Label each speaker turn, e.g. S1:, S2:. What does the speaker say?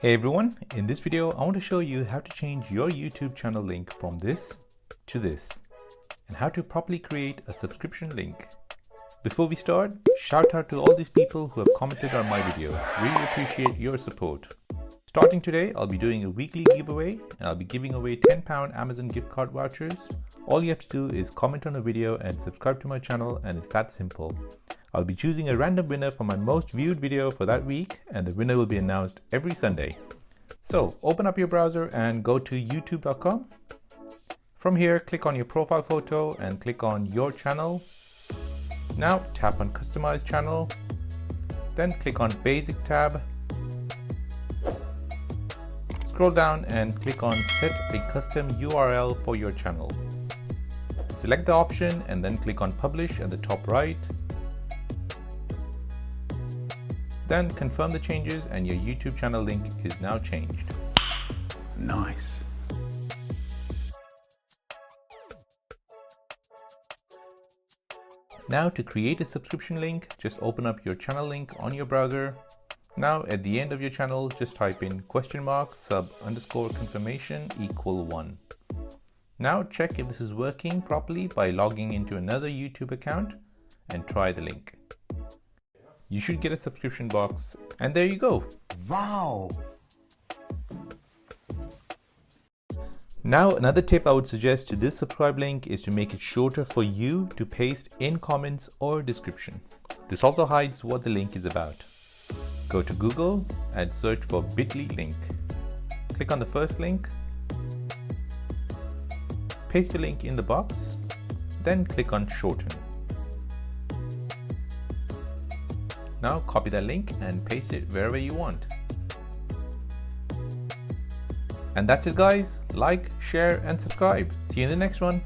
S1: Hey everyone, in this video I want to show you how to change your YouTube channel link from this to this and how to properly create a subscription link. Before we start, shout out to all these people who have commented on my video. Really appreciate your support. Starting today, I'll be doing a weekly giveaway and I'll be giving away £10 Amazon gift card vouchers. All you have to do is comment on a video and subscribe to my channel, and it's that simple. I'll be choosing a random winner for my most viewed video for that week, and the winner will be announced every Sunday. So open up your browser and go to youtube.com. From here, click on your profile photo and click on your channel. Now tap on customize channel, then click on basic tab. Scroll down and click on set a custom URL for your channel. Select the option and then click on publish at the top right. Then confirm the changes and your YouTube channel link is now changed.
S2: Nice.
S1: Now to create a subscription link, just open up your channel link on your browser. Now at the end of your channel, just type in !sub_confirmation = 1. Now check if this is working properly by logging into another YouTube account and try the link. You should get a subscription box, and there you go.
S2: Wow.
S1: Now another tip I would suggest to this subscribe link is to make it shorter for you to paste in comments or description. This also hides what the link is about. Go to Google and search for bit.ly link. Click on the first link. Paste the link in the box, then click on shorten. Now copy that link and paste it wherever you want. And that's it guys. Like, share and subscribe. See you in the next one.